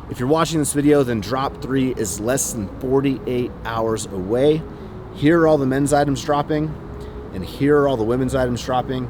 If you're watching this video, then drop 3 is less than 48 hours away. Here are all the men's items dropping, and here are all the women's items dropping.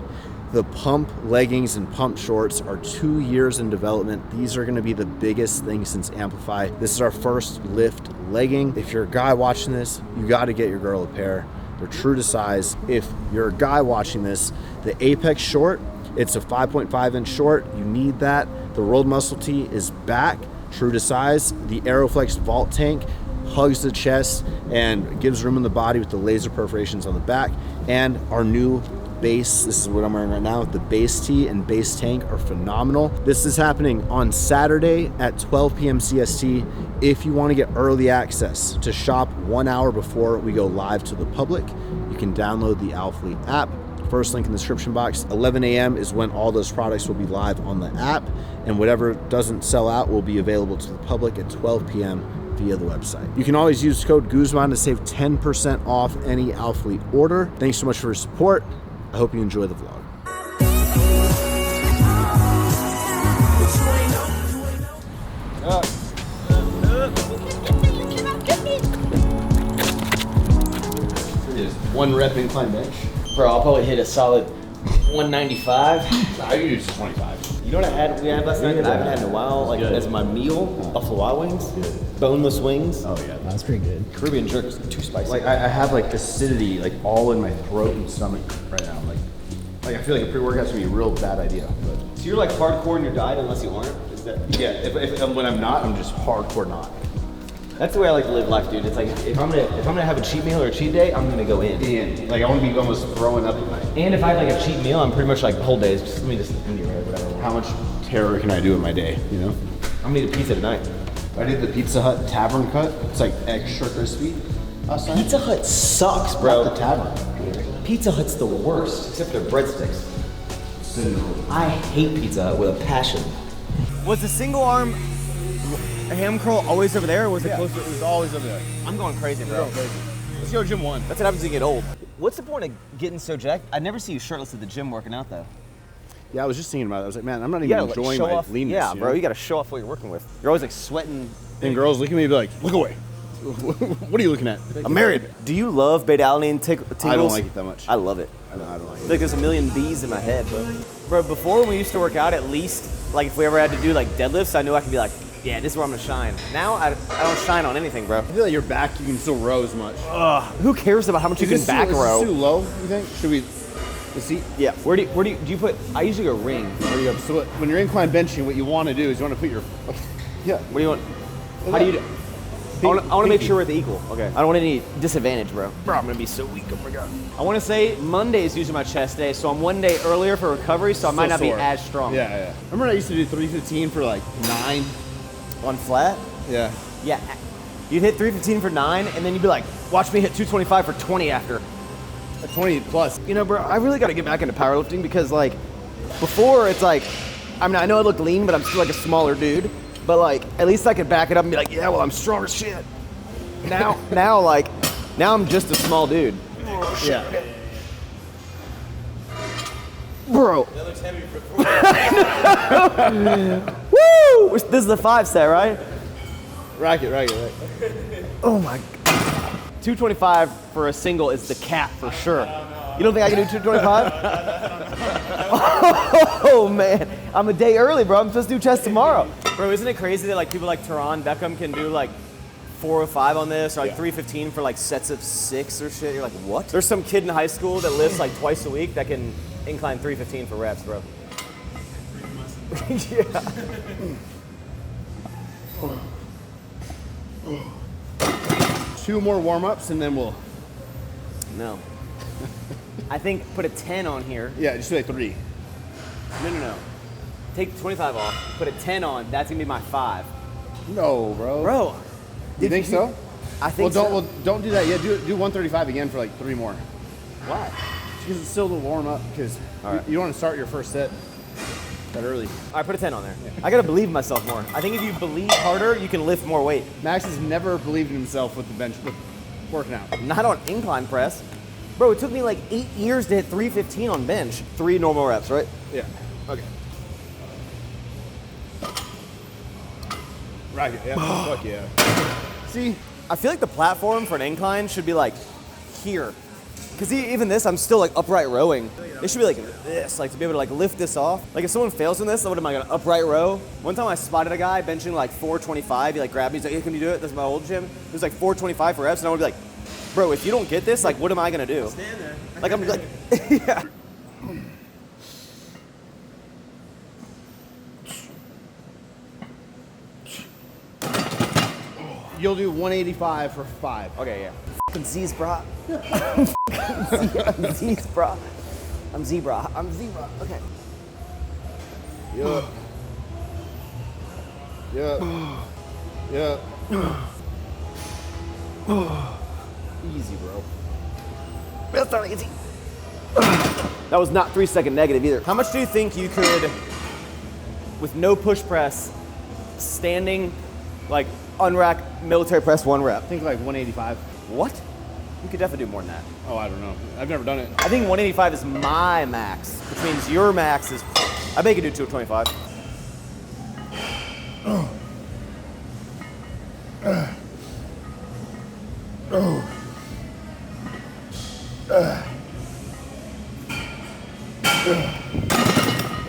The pump leggings and pump shorts are 2 years in development. These are gonna be the biggest thing since Amplify. This is our first lift legging. If you're a guy watching this, you gotta get your girl a pair. They're true to size. If you're a guy watching this, the Apex short, it's a 5.5 inch short. You need that. The World Muscle Tee is back, true to size. The Aeroflex Vault Tank hugs the chest and gives room in the body with the laser perforations on the back. And our new base, this is what I'm wearing right now, the base tee and base tank are phenomenal. This is happening on Saturday at 12 p.m. CST. If you want to get early access to shop 1 hour before we go live to the public, you can download the Alphalete app. First link in the description box. 11 a.m. is when all those products will be live on the app, and whatever doesn't sell out will be available to the public at 12 p.m. via the website. You can always use code Guzman to save 10% off any Alphalete order. Thanks so much for your support. I hope you enjoy the vlog. It is 1 rep incline bench. Bro, I'll probably hit a solid 195. I can do 25. You know what we had last night that I haven't had in a while? Like as my meal, Buffalo Wild Wings, boneless wings. Oh yeah, That's pretty good. Caribbean jerk is too spicy. like I have like acidity like all in my throat and stomach right now. Like I feel like a pre-workout's gonna be a real bad idea. But So you're like hardcore in your diet unless you aren't? Is that? yeah, if when I'm not, I'm just hardcore not. That's the way I like to live life, dude. It's like if I'm gonna have a cheat meal or a cheat day, I'm gonna go in. And like I want to be almost throwing up at night. And if I have like a cheat meal, I'm pretty much like the whole day is just let me just India or whatever. How much terror can I do in my day? You know. I'm gonna eat a pizza tonight. I did the Pizza Hut tavern cut. It's like extra crispy. Last night. Pizza Hut sucks, bro. Not the tavern. Pizza Hut's the worst, except their breadsticks. I hate Pizza Hut with a passion. Was the single arm ham curl always over there, or was it closer? It was always over there. I'm going crazy, bro. Let's go gym 1. That's what happens when you get old. What's the point of getting so jacked? I never see you shirtless at the gym working out, though. Yeah, I was just thinking about it. I was like, man, I'm not even enjoying my leanness. Yeah, you bro, know? you gotta show off what you're working with. You're always like sweating. And girls look at me and be like, look away. What are you looking at? I'm married. Do you love beta alanine tingles? I don't like it that much. I love it. I don't like I it. feel like there's a million bees in my head, bro. Bro, before when we used to work out, at least, like if we ever had to do like deadlifts, I knew I could be like, yeah, this is where I'm gonna shine. Now, I don't shine on anything, bro. I feel like your back, you can still row as much. Who cares about how much you can back row? Is this too low, you think? Should we, the seat? Yeah, where do you put, I usually go ring. There you go. So when you're incline benching, what you want to do is you want to put your, yeah. What do you want? How do you do? I want to make sure we're at the equal. Okay. I don't want any disadvantage, bro. Bro, I'm gonna be so weak. Oh my god. I want to say Monday is usually my chest day, so I'm 1 day earlier for recovery, so I might not be as strong. Yeah. Remember I used to do 315 for like 9? On flat? Yeah. Yeah. You'd hit 315 for 9, and then you'd be like, watch me hit 225 for 20 after. 20 plus. You know, bro, I really got to get back into powerlifting because, like, before it's like, I mean, I know I look lean, but I'm still like a smaller dude. But like, at least I could back it up and be like, yeah, well, I'm strong as shit. Now I'm just a small dude. Oh, yeah. Bro. That looks heavy for 4. Woo! This is the 5 set, right? Rack it. Oh my god. 225 for a single is the cap for sure. You don't think I can do 225? Oh man, I'm a day early, bro. I'm supposed to do chest tomorrow. Bro, isn't it crazy that like people like Teron Beckham can do like 405 on this, or like 315 for like sets of 6 or shit? You're like, what? There's some kid in high school that lifts like twice a week that can incline 315 for reps, bro. Yeah. 2 more warm-ups and then we'll. No. I think put a 10 on here. Yeah, just do like 3. No. Take 25 off, put a 10 on, that's gonna be my 5. No, bro. Bro. You think so? I think so. Well, don't do that. Yeah, do 135 again for like 3 more. Why? Because it's still the warm up. Because you want to start your first set that early. All right, put a 10 on there. I gotta believe in myself more. I think if you believe harder, you can lift more weight. Max has never believed in himself with the bench, with working out. Not on incline press. Bro, it took me like 8 years to hit 315 on bench. 3 normal reps, right? Yeah. Okay. Racket, yeah. Fuck yeah. See? I feel like the platform for an incline should be like here. Because even this, I'm still like upright rowing. It should be like this, like to be able to like lift this off. Like if someone fails in this, what am I gonna upright row? One time I spotted a guy benching like 425. He like grabbed me, he's like, hey, can you do it? That's my old gym. It was like 425 for reps, and I would be like, bro, if you don't get this, like what am I gonna do? Stand there. Like I'm like, yeah. You'll do 185 for 5. Okay, yeah. Fucking Z's, bro. I'm Z's, bro. I'm zebra. I'm zebra. Okay. Yup. Yup. Yup. Easy, bro. That's not easy. That was not 3-second negative either. How much do you think you could, with no push press, standing, like unrack military press 1 rep? I think like 185. What? You could definitely do more than that. Oh, I don't know. I've never done it. I think 185 is my max, which means your max is, I bet you could do 225.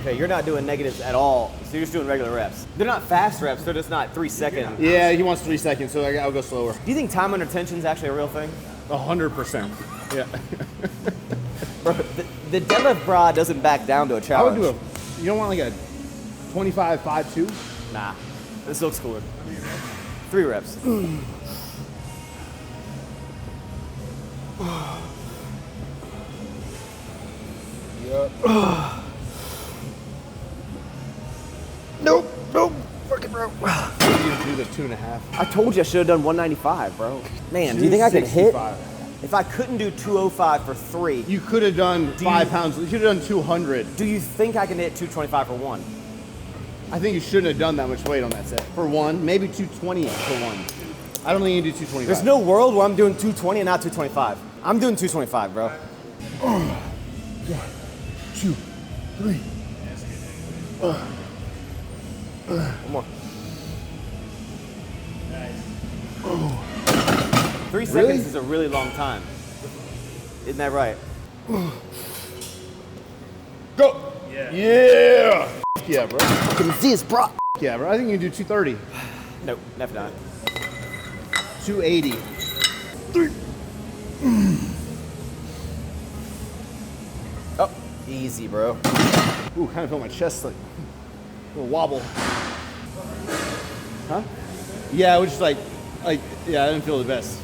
Okay, you're not doing negatives at all, so you're just doing regular reps. They're not fast reps, they're just not 3-second. Yeah, he wants 3 seconds, so I'll go slower. Do you think time under tension is actually a real thing? 100%. Yeah. Bro, the deadlift bra doesn't back down to a I challenge. would do you don't want like a 25, 5, 2? Nah, this looks cooler. 3 reps. Yep. Nope, freaking bro. You do the 2.5. I told you I should have done 195, bro. Man, do you think I could hit? 265. If I couldn't do 205 for 3, You could have done 5 pounds. You should have done 200. do you think I can hit 225 for 1? I think you shouldn't have done that much weight on that set. For 1, maybe 220 for 1. I don't think you can do 225. There's no world where I'm doing 220 and not 225. I'm doing 225, bro. 1, 2, 3. One more. 3 seconds is a really long time. Isn't that right? Go! Yeah! Yeah, bro. Fucking this, bro. Yeah, bro. I think you can do 230. Nope, never not. 280. 3. Oh, easy, bro. Ooh, kind of felt my chest like a little wobble. Huh? Yeah, it was just like, yeah, I didn't feel the best.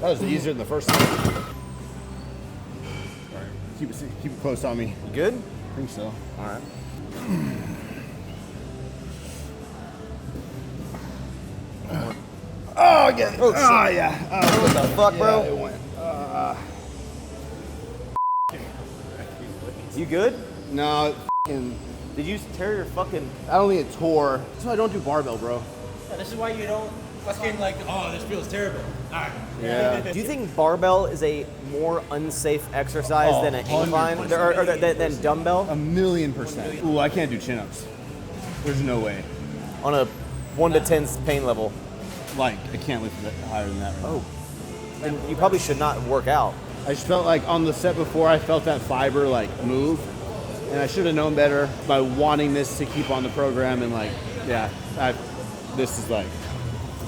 That was easier than the first time. All right, keep it close on me. You good? I think so. All right. Oh, yeah. Oh, shit. Oh, yeah. What the fuck, bro? Yeah, it went. You good? No, it Did you tear your fucking... I don't think it tore. That's why I don't do barbell, bro. Yeah, this is why you don't fucking like, oh, this feels terrible. All right. Yeah. Do you think barbell is a more unsafe exercise Oh, than an incline? 100%. Or than dumbbell? 1,000,000%. Ooh, I can't do chin-ups. There's no way. On a 1 to 10 pain level. Like, I can't lift it higher than that. Right now. Oh. Then you probably should not work out. I just felt like on the set before, I felt that fiber like move, and I should have known better by wanting this to keep on the program. And like, yeah, this is like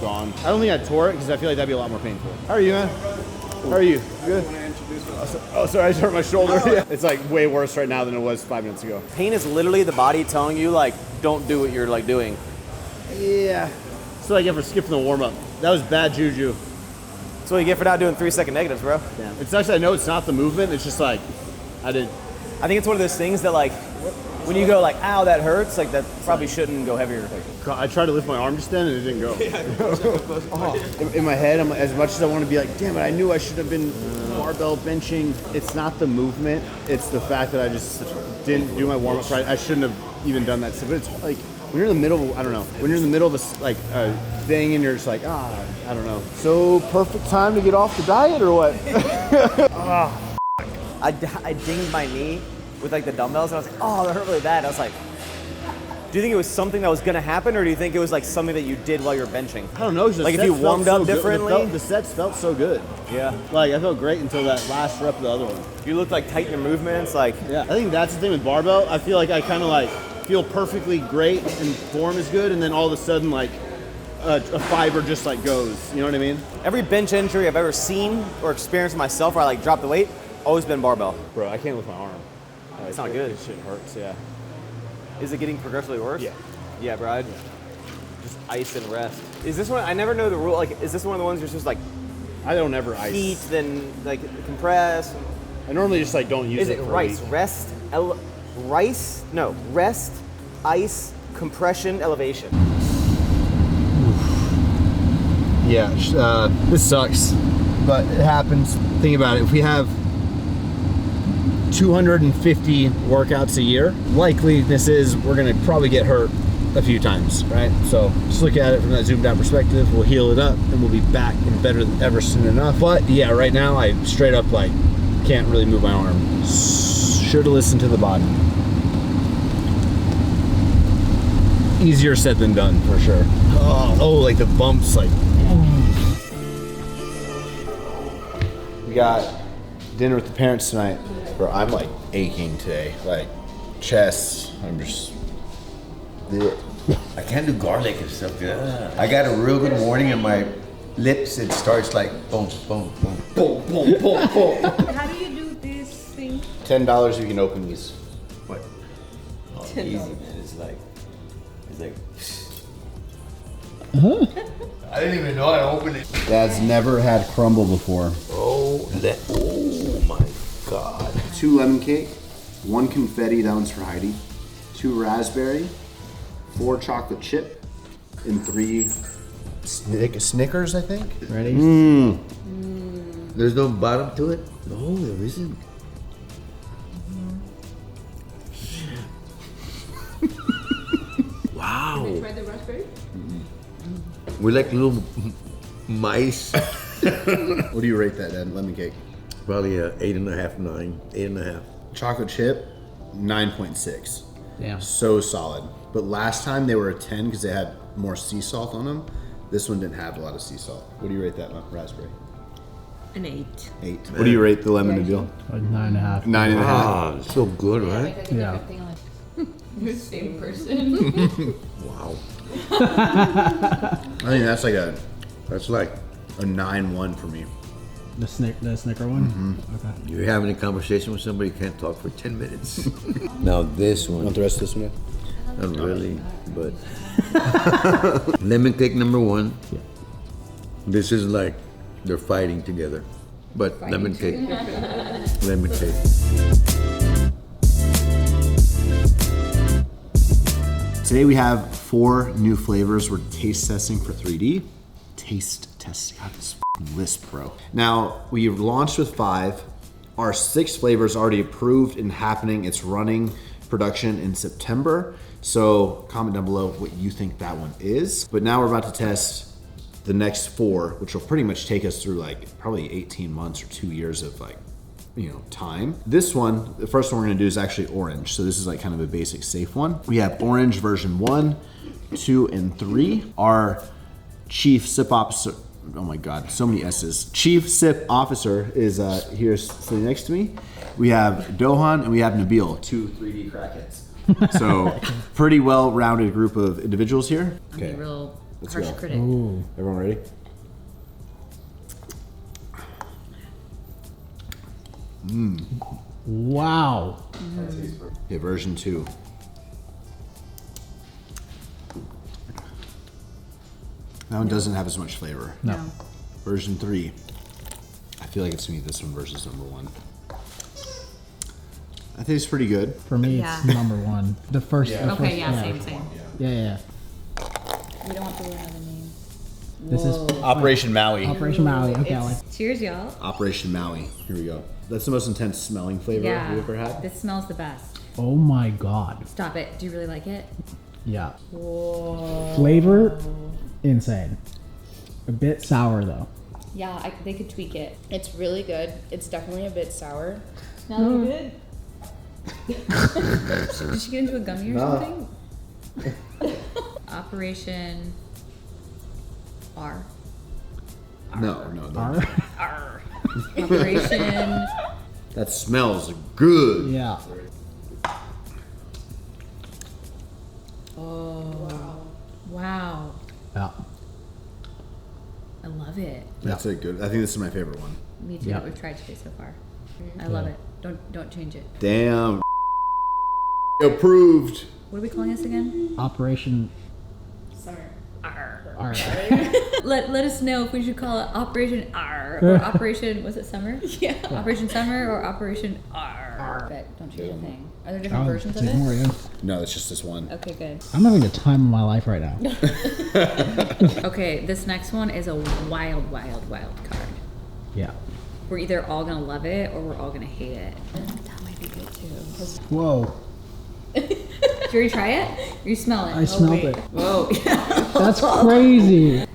gone. I don't think I tore it because I feel like that'd be a lot more painful. How are you, man? How are you? Good. Oh, sorry, I just hurt my shoulder. Yeah. It's like way worse right now than it was 5 minutes ago. Pain is literally the body telling you like, don't do what you're like doing. Yeah. So I get for skipping the warm up. That was bad juju. That's what you get for not doing 3 second negatives, bro. Damn. It's actually, I know it's not the movement. It's just like, I didn't. I think it's one of those things that like, when you go like, ow, that hurts, like that probably shouldn't go heavier. I tried to lift my arm just then and it didn't go. In my head, I'm, as much as I want to be like, damn it, I knew I should have been barbell benching. It's not the movement. It's the fact that I just didn't do my warm up right. I shouldn't have even done that. But it's like, when you're in the middle, I don't know, when you're in the middle of a thing and you're just like, I don't know. So perfect time to get off the diet or what? I dinged my knee with like the dumbbells, and I was like, oh, that hurt really bad. I was like, do you think it was something that was gonna happen, or do you think it was like something that you did while you were benching? I don't know. Like if you warmed up differently? The sets felt so good. Yeah. Like I felt great until that last rep of the other one. You looked like tight in your movements, like. Yeah, I think that's the thing with barbell. I feel like I kind of like feel perfectly great and form is good, and then all of a sudden like a fiber just like goes. You know what I mean? Every bench injury I've ever seen or experienced myself where I like dropped the weight, always been barbell. Bro, I can't lift my arm. It's not good. This shit hurts. Yeah. Is it getting progressively worse? Yeah. Yeah, bro. I'd just ice and rest. Is this one? I never know the rule. Like, is this one of the ones you're just like I don't ever ice. heat, then like compress? I normally just like don't use Is it. it for rice? a week. Rest? No. Rest, ice, compression, elevation. Yeah, this sucks, but it happens. Think about it. If we have 250 workouts a year, likeliness is we're gonna probably get hurt a few times, right? So just look at it from that zoomed out perspective. We'll heal it up and we'll be back and better than ever soon enough. But yeah, right now I straight up like can't really move my arm. Should have listened to the body. Easier said than done for sure. Oh, like the bumps, like. We got dinner with the parents tonight. Bro, I'm like aching today, like chest. I'm just. I can't do garlic and stuff. Yeah. I got a real good warning in my lips. It starts like boom, boom, boom, boom, boom, boom, boom. How do you do this thing? $10 you can open these. What? Oh, easy, man. It's like. I didn't even know how to open it. Dad's never had crumble before. Oh my God. 2 lemon cake, 1 confetti, that one's for Heidi, 2 raspberry, 4 chocolate chip, and 3 Snickers, I think. Ready? There's no bottom to it? No, there isn't. Wow. Can I try the raspberry? We're like little mice. What do you rate that, Dad? Lemon cake. Probably 8.5, 9, 8.5. Chocolate chip, 9.6. Yeah. So solid. But last time they were a 10 because they had more sea salt on them. This one didn't have a lot of sea salt. What do you rate that raspberry? An 8. 8. What do you rate the lemon Nabil? Like 9.5. 9.5. Ah, so good, right? Yeah. You're the same person. Wow. I think that's like That's like a 9-1 for me. The Snicker one? Okay. you're having a conversation with somebody, you can't talk for 10 minutes. Now this one, Want the rest of this one? not really, but lemon cake number 1. Yeah. This is like they're fighting together, but lemon cake, lemon cake. Today we have 4 new flavors we're taste testing for 3D. Taste testing. God, this f***ing lisp, bro. Now, we've launched with 5. Our 6th flavor is already approved and happening. It's running production in September. So comment down below what you think that one is. But now we're about to test the next 4, which will pretty much take us through like probably 18 months or 2 years of like, you know, time. This one, the first one we're gonna do is actually orange. So this is like kind of a basic safe one. We have orange version 1, 2, and 3. Our chief sip officer, oh my God, so many S's. Chief sip officer is here sitting next to me. We have Dohan and we have Nabil, 2 3D crackheads. So pretty well-rounded group of individuals here. I'm a real Let's harsh go. critic. Ooh. Everyone ready? Wow. Okay, version 2. That one doesn't have as much flavor. No. Version 3. I feel like it's gonna be this one versus number 1. I think it's pretty good. For me, it's Yeah. number 1. The first. the Okay, first- yeah, same. Yeah. We don't want to learn another name. This is Operation Maui. Operation Maui. Okay, I like. Cheers, y'all. Operation Maui. Here we go. That's the most intense smelling flavor Yeah. we've ever had. This smells the best. Oh my God. Stop it. Do you really like it? Yeah. Whoa. Flavor, insane. A bit sour though. Yeah, they could tweak it. It's really good. It's definitely a bit sour. Smell good? Did she get into a gummy or No. something? Operation R. No. R. Operation. That smells good. Yeah. Oh. Wow. Yeah. I love it. That's a good. I think this is my favorite one. Me too. Yeah. We've tried today so far. I love it. Don't change it. Damn. Approved. What are we calling this again? Operation R. R. Let us know if we should call it Operation R or Operation, was it Summer? Yeah. Operation Summer or Operation R. But don't change a thing. Are there different versions of take it? more, yeah. No, it's just this one. Okay, good. I'm having the time of my life right now. Okay, this next one is a wild card. Yeah. We're either all gonna love it or we're all gonna hate it. That might be good too. Whoa. Did you already try it? Or you smell it? I smelled wait. it. Whoa. That's crazy.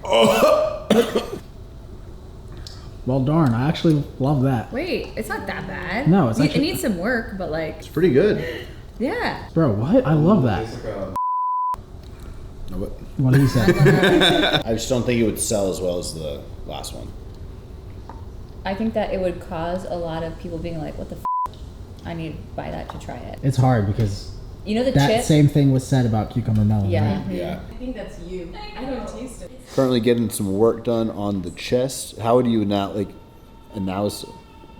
Well, darn. I actually love that. Wait, it's not that bad. No, it's It actually- needs some work, but like, It's pretty good. yeah. Bro, what? I love that. No, but What he said. I just don't think it would sell as well as the last one. I think that it would cause a lot of people being like, what the f? I need to buy that to try it. It's hard because You know the that chip? same thing was said about cucumber melon, Yeah. right? Yeah. I think that's you. I don't taste it. Currently getting some work done on the chest. How would you not like analyze?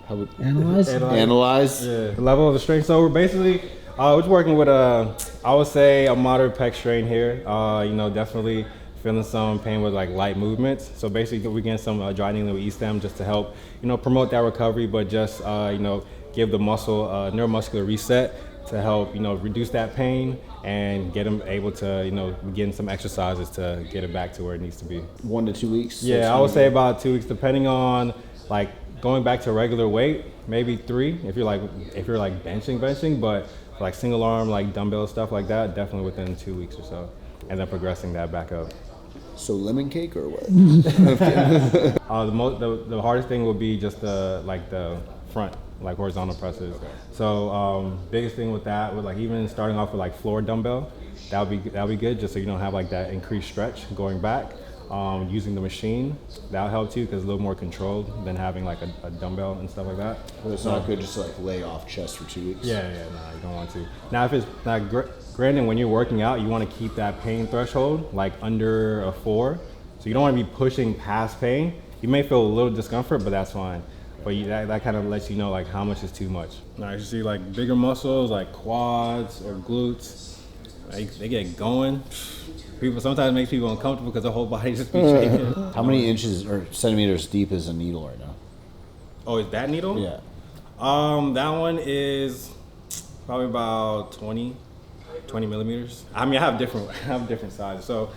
How would Analyze? analyze? Yeah, the level of the strength. So we're basically, we're working with I would say a moderate pec strain here. You know, definitely feeling some pain with like light movements. So basically we're getting some dry needling with E-stem just to help, you know, promote that recovery, but just, you know, give the muscle neuromuscular reset to help, you know, reduce that pain and get them able to, you know, begin some exercises to get it back to where it needs to be. 1 to 2 weeks. Yeah, I would say about 2 weeks, depending on like going back to regular weight, maybe 3 if you're like benching, but like single arm, like dumbbell stuff like that, definitely within 2 weeks or so, and then progressing that back up. So lemon cake or what? The hardest thing would be just the front, like horizontal presses. So biggest thing with that, with like even starting off with like floor dumbbell, that would be good, just so you don't have like that increased stretch going back. Using the machine, that'll help too, because it's a little more controlled than having like a dumbbell and stuff like that. But it's not good just to like lay off chest for 2 weeks. Yeah, no, you don't want to. Now, if it's like, granted, when you're working out, you want to keep that pain threshold like under a 4. So you don't want to be pushing past pain. You may feel a little discomfort, but that's fine. But that kind of lets you know like how much is too much. Now, you see like bigger muscles like quads or glutes, they get going. People sometimes makes people uncomfortable because the whole body just be shaking. How many inches or centimeters deep is a needle right now? Oh, is that needle? Yeah. That one is probably about 20 millimeters. I mean, I have different sizes. So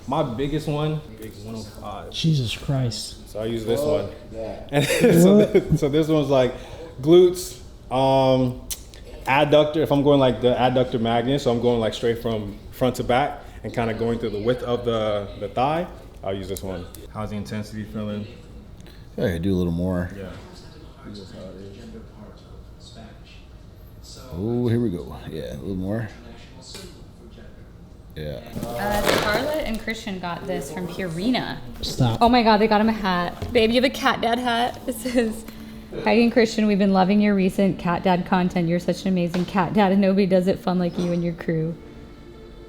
my biggect one, big 105. Jesus Christ. So I use this one. Yeah. And so this one's like glutes, adductor. If I'm going like the adductor magnet, so I'm going like straight from front to back and kind of going through the width of the thigh, I'll use this one. How's the intensity feeling? Yeah, I could do a little more. Yeah. Oh, here we go. Yeah, a little more. Yeah. Scarlett and Christian got this from Purina. Stop. Oh my god, they got him a hat. Babe, you have a cat dad hat. It says, Heidi and Christian, we've been loving your recent cat dad content. You're such an amazing cat dad and nobody does it fun like you and your crew.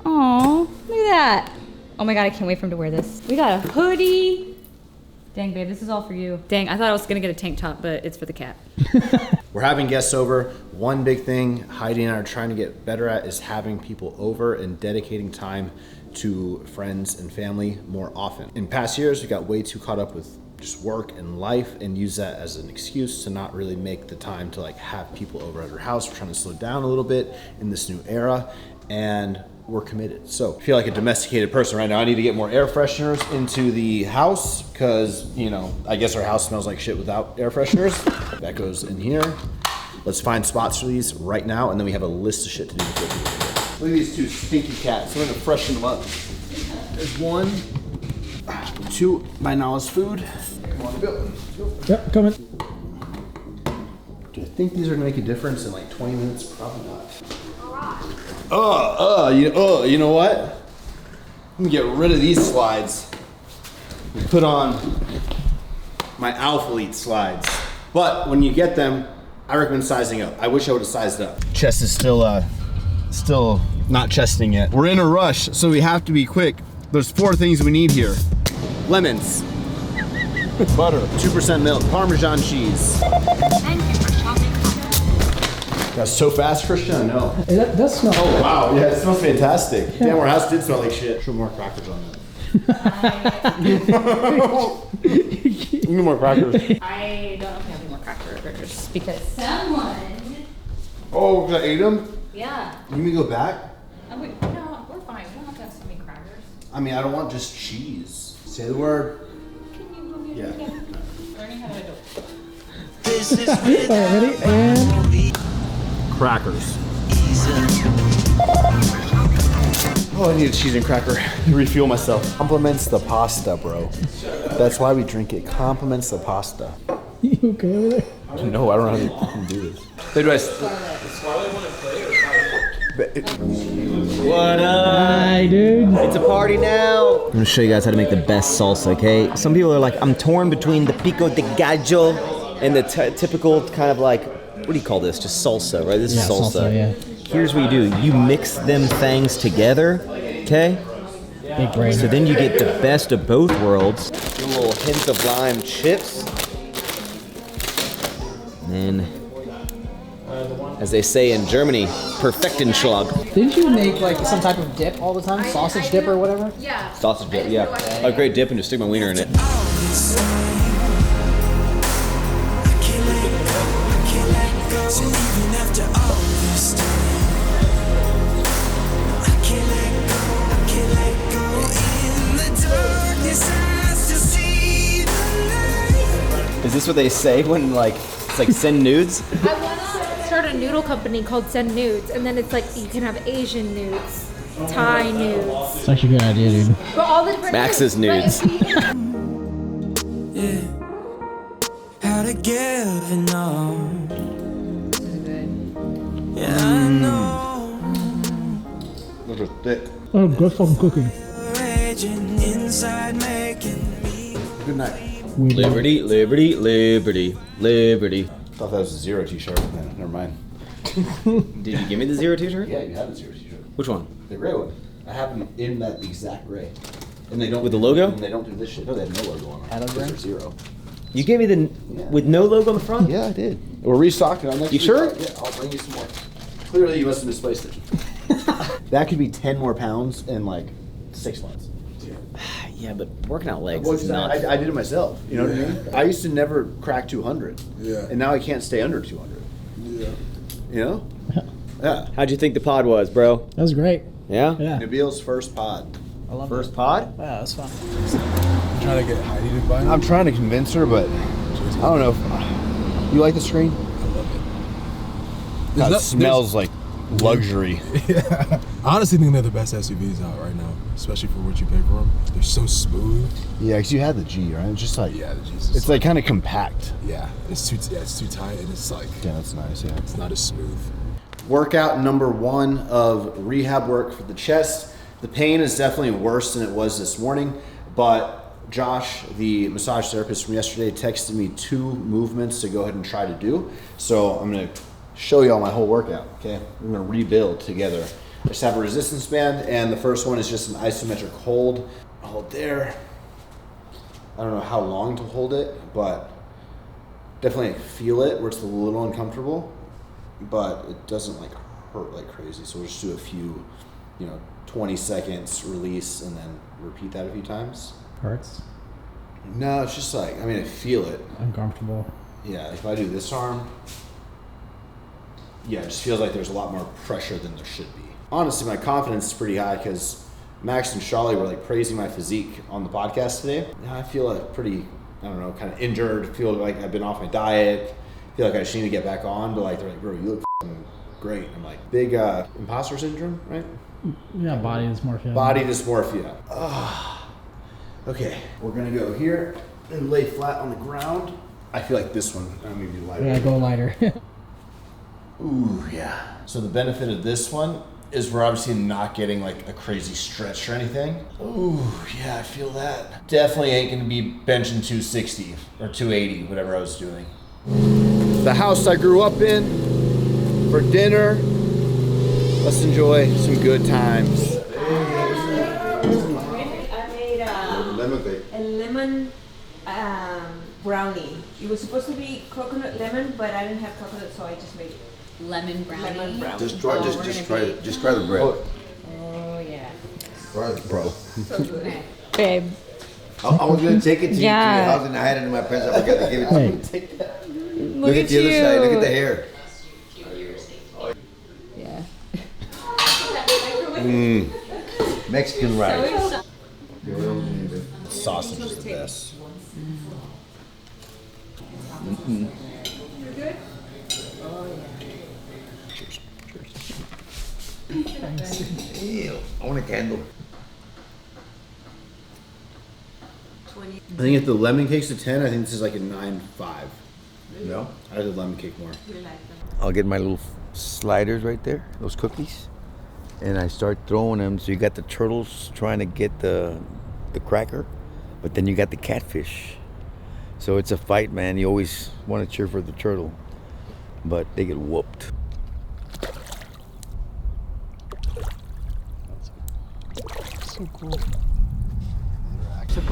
Aw, look at that. Oh my god, I can't wait for him to wear this. We got a hoodie. Dang, babe, this is all for you. Dang, I thought I was gonna get a tank top, but it's for the cat. We're having guests over. One big thing Heidi and I are trying to get better at is having people over and dedicating time to friends and family more often. In past years, we got way too caught up with just work and life and use that as an excuse to not really make the time to like have people over at our house. We're trying to slow down a little bit in this new era, and we're committed. So I feel like a domesticated person right now. I need to get more air fresheners into the house because, you know, I guess our house smells like shit without air fresheners. That goes in here. Let's find spots for these right now, and then we have a list of shit to do before we get here. Look at these two stinky cats. We're gonna freshen them up. There's 1, 2, by Nala's food. Come on, Bill. Let's go. Yep, coming. Dude, think these are gonna make a difference in like 20 minutes? Probably not. You know what? Let me get rid of these slides. Put on my Alphalete slides. But when you get them, I recommend sizing up. I wish I would have sized up. Chest is still not chesting yet. We're in a rush, so we have to be quick. There's 4 things we need here. Lemons, butter, 2% milk, Parmesan cheese. That's so fast, Christian? No. That does smell. Oh, wow. Yeah, it smells fantastic. Yeah. Damn, our house did smell like shit. Put more crackers on that. Give me more crackers. I don't know if I have any more crackers because someone. Oh, because I ate them? Yeah. You mean go back? No, we're fine. We don't have to have so many crackers. I mean, I don't want just cheese. Say the word. Can you move your Yeah. Learning how to do it. Alright, ready? And Crackers. Oh, I need a cheese and cracker to refuel myself. Compliments the pasta, bro. That's why we drink it. Compliments the pasta. you okay over there? No, I don't know how to do this. Wait, do I? What up? Hi, dude. It's a party now. I'm gonna show you guys how to make the best salsa, okay? Some people are like, I'm torn between the pico de gallo and the typical kind of like, what do you call this? Just salsa, right? This is salsa. Yeah. Here's what you do. You mix them things together, okay? Big brain. So then you get the best of both worlds. A little hint of lime chips. And then, as they say in Germany, Perfektenschlag. Didn't you make like some type of dip all the time? Sausage dip or whatever? Yeah. Sausage dip, yeah. A great dip and just stick my wiener in it. Is this what they say when like it's like send nudes? I want to start a noodle company called Send Nudes, and then it's like you can have Asian nudes, Thai nudes, It's actually a good idea, dude. but all the different Max's nudes. Yeah. How to give and all. Yeah, I know. Those are thick. Oh, good fucking cooking. Raging inside, making me. Good night. Liberty, liberty, liberty, liberty. Thought that was a Zero t-shirt. No, never mind. Did you give me the Zero t-shirt? Yeah, you have a Zero t-shirt. Which one? The gray one. I have them in that exact gray. And they don't With the logo? And they don't do this shit. No, they have no logo on them. Anagram? Those are Zero. You gave me the with no logo on the front? Yeah, I did. We're restocking on next You week. sure? Yeah, I'll bring you some more. Clearly, you must have misplaced it. That could be 10 more pounds in like 6 months. Yeah, but working out legs Well, is not. I did it myself. You know what I mean? I used to never crack 200. Yeah. And now I can't stay under 200. Yeah. You know? Yeah. How'd you think the pod was, bro? That was great. Yeah? Yeah. Nabil's first pod. I love First pod? it. Yeah, that's fun. I'm trying to get Heidi to buy I'm trying to convince her, but I don't know. You like the screen? God, it smells like luxury. Yeah. I honestly think they're the best SUVs out right now, especially for what you pay for them. They're so smooth. Yeah, because you had the G, right? It's just like, Yeah, the Jesus. it's like kind of compact. yeah, it's too tight and it's like Yeah, that's nice, yeah. it's not as smooth. Workout number 1 of rehab work for the chest. The pain is definitely worse than it was this morning, but Josh, the massage therapist from yesterday, texted me 2 movements to go ahead and try to do. So I'm gonna show you all my whole workout, okay? We're gonna rebuild together. I just have a resistance band, and the first one is just an isometric hold. Hold there. I don't know how long to hold it, but definitely feel it where it's a little uncomfortable, but it doesn't like hurt like crazy. So we'll just do a few, 20 seconds, release, and then repeat that a few times. Hurts. No, it's just like, I feel it. Uncomfortable. Yeah, if I do this arm, yeah, it just feels like there's a lot more pressure than there should be. Honestly, my confidence is pretty high because Max and Charlie were like praising my physique on the podcast today. Yeah, I feel like pretty, kind of injured, feel like I've been off my diet, feel like I just need to get back on, but like, they're like, bro, you look great. I'm like, big imposter syndrome, right? Yeah, body dysmorphia. Body dysmorphia. Okay, we're gonna go here and lay flat on the ground. I feel like this one, I'm gonna be lighter. Yeah, go lighter. Ooh, yeah. So the benefit of this one is we're obviously not getting like a crazy stretch or anything. Ooh, yeah, I feel that. Definitely ain't gonna be benching 260 or 280, whatever I was doing. The house I grew up in for dinner. Let's enjoy some good times. I made a lemon brownie. It was supposed to be coconut lemon, but I didn't have coconut, so I just made Lemon brownie. lemon brownie. Just try the bread. Oh yeah. Try it, bro. So good. Babe. I was gonna take it to your Yeah. house and I had it in my pants. I forgot to give it to Hey. you. Look Look at the other side. Look at the hair. Yeah. Mexican rice. Sausage is the best. Ew, I want a candle. I think if the lemon cake's a 10, I think this is like a 9.5. No? I like the lemon cake more. I'll get my little sliders right there, those cookies, and I start throwing them. So you got the turtles trying to get the cracker, but then you got the catfish. So it's a fight, man. You always want to cheer for the turtle, but they get whooped. So cool.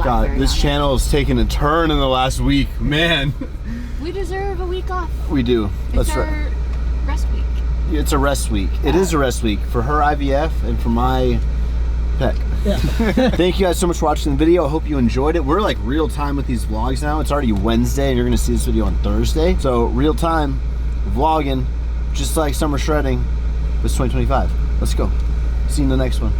God, this channel has taken a turn in the last week. Man, We deserve a week off. we do. It's our rest week. It's a rest week. It is a rest week for her IVF and for my pet. Yeah. Thank you guys so much for watching the video. I hope you enjoyed it. We're like real time with these vlogs now. It's already Wednesday and you're gonna see this video on Thursday. So real time vlogging, just like summer shredding. It's 2025. Let's go. See you in the next one.